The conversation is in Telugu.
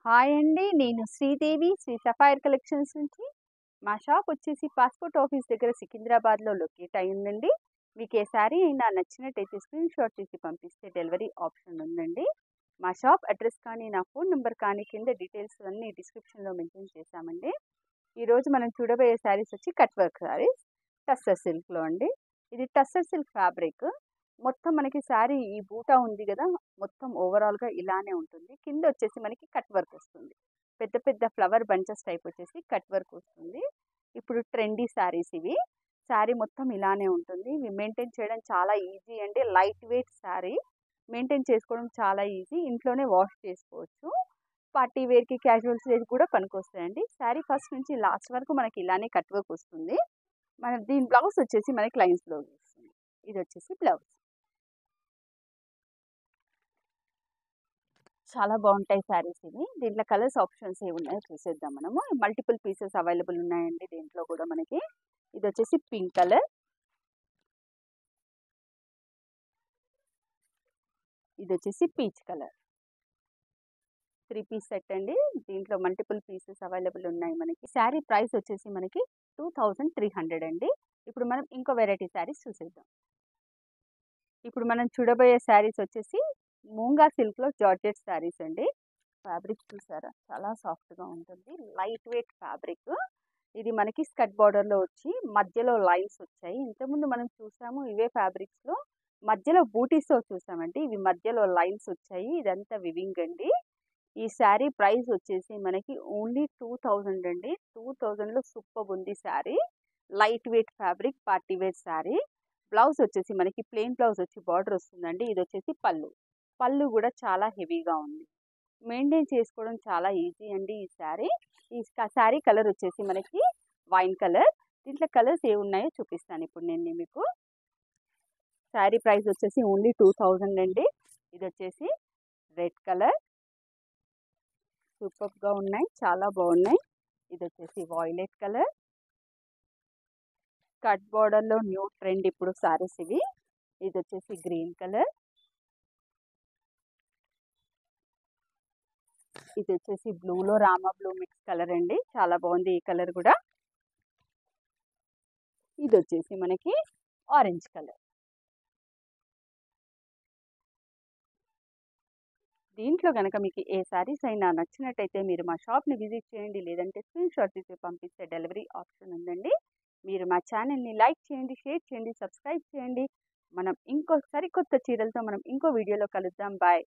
హాయ్ అండి. నేను శ్రీదేవి శ్రీ సఫైర్ కలెక్షన్స్ నుంచి. మా షాప్ వచ్చేసి పాస్‌పోర్ట్ ఆఫీస్ దగ్గర సికింద్రాబాద్‌లో లొకేట్ అయ్యిందండి. మీకు ఏ శారీ అయినా నచ్చినట్టయితే స్క్రీన్‌షాట్ తీసి పంపిస్తే డెలివరీ ఆప్షన్ ఉందండి. మా షాప్ అడ్రస్ కానీ, నా ఫోన్ నంబర్ కానీ కింద డీటెయిల్స్ అన్నీ డిస్క్రిప్షన్‌లో మెన్షన్ చేశామండి. ఈరోజు మనం చూడబోయే శారీస్ వచ్చి కట్ వర్క్ శారీస్. టస్సర్ సిల్క్‌లో అండి. ఇది టస్సర్ సిల్క్ ఫ్యాబ్రిక్. మొత్తం మనకి శారీ ఈ బూటా ఉంది గదా! మొత్తం ఓవరాల్‌గా ఇలానే ఉంటుంది. కింద వచ్చేసి మనకి కట్ వర్క్ వస్తుంది. పెద్ద పెద్ద ఫ్లవర్ బంచెస్ టైప్ వచ్చేసి కట్ వర్క్ వస్తుంది. ఇప్పుడు ట్రెండీ శారీస్ ఇవి. శారీ మొత్తం ఇలానే ఉంటుంది. ఇవి మెయింటైన్ చేయడం చాలా ఈజీ అండి. Light weight sari. మెయింటైన్ చేసుకోవడం చాలా ఈజీ. ఇంట్లోనే వాష్ చేసుకోవచ్చు. పార్టీ వేర్‌కి, క్యాజువల్స్ వేర్‌కి కూడా పనికొస్తాయండి. శారీ ఫస్ట్ నుంచి లాస్ట్ వరకు మనకి ఇలానే కట్ వర్క్ వస్తుంది. దీని బ్లౌజ్ వచ్చేసి మనకి లైన్స్ బ్లౌజ్ వస్తుంది. ఇదొచ్చేసి బ్లౌజ్. చాలా బాగుంటాయి శారీస్ ఇవి. దీంట్లో కలర్స్ ఆప్షన్స్ ఏమున్నాయో చూసేద్దాం మనము. మల్టిపుల్ పీసెస్ అవైలబుల్ ఉన్నాయండి దీంట్లో కూడా మనకి. ఇదొచ్చేసి పింక్ కలర్. ఇదొచ్చేసి పీచ్ కలర్. 3 పీస్ సెట్ అండి. దీంట్లో మల్టిపుల్ పీసెస్ అవైలబుల్ ఉన్నాయి మనకి. శారీ ప్రైస్ వచ్చేసి మనకి 2300 అండి. ఇప్పుడు మనం ఇంకో వెరైటీ శారీస్ చూసేద్దాం. ఇప్పుడు మనం చూడబోయే శారీస్ వచ్చేసి మూంగా సిల్క్‌లో జార్జెట్ శారీస్ అండి. ఫ్యాబ్రిక్ చూసారా? చాలా సాఫ్ట్‌గా ఉంటుంది. Light weight fabric. ఇది మనకి స్కర్ట్ బార్డర్‌లో వచ్చి మధ్యలో లైన్స్ వచ్చాయి. ఇంతకుముందు మనం చూసాము ఇవే ఫ్యాబ్రిక్స్‌లో మధ్యలో బూటీస్‌తో చూసామండి. ఇవి మధ్యలో లైన్స్ వచ్చాయి. ఇదంతా వివింగ్ అండి. ఈ శారీ ప్రైస్ వచ్చేసి మనకి ఓన్లీ 2000 అండి. 2000లో సూపర్బ్ ఉంది sari. Light weight fabric party wear sari. Blouse వచ్చేసి మనకి ప్లెయిన్ బ్లౌజ్ వచ్చి బార్డర్ వస్తుందండి. ఇది వచ్చేసి పళ్ళు. పళ్ళు కూడా చాలా హెవీగా ఉంది. మెయింటైన్ చేసుకోవడం చాలా ఈజీ అండి ఈ శారీ. ఈ శారీ కలర్ వచ్చేసి మనకి వైన్ కలర్. దీంట్లో కలర్స్ ఏమున్నాయో చూపిస్తాను ఇప్పుడు నేను మీకు. శారీ ప్రైస్ వచ్చేసి ఓన్లీ 2000 అండి. ఇది వచ్చేసి రెడ్ కలర్. సూపర్గా ఉన్నాయి, చాలా బాగున్నాయి. ఇది వచ్చేసి వాయిలెట్ కలర్. కట్ బార్డర్లో న్యూ ట్రెండ్ ఇప్పుడు శారీస్ ఇవి. ఇది వచ్చేసి గ్రీన్ కలర్. ఇది వచ్చేసి బ్లూలో రామా బ్లూ మిక్స్ కలర్ అండి. చాలా బాగుంది ఈ కలర్ కూడా. ఇది వచ్చేసి మనకి ఆరెంజ్ కలర్. దీంట్లో కనుక మీకు ఏ శారీస్ అయినా నచ్చినట్టయితే మీరు మా షాప్ని విజిట్ చేయండి. లేదంటే స్క్రీన్‌షాట్ తీసి పంపిస్తే డెలివరీ ఆప్షన్ ఉందండి. మీరు మా ఛానల్ని లైక్ చేయండి, షేర్ చేయండి, సబ్స్క్రైబ్ చేయండి. మనం ఇంకో సరికొత్త చీరలతో మనం ఇంకో వీడియోలో కలుద్దాం. బాయ్.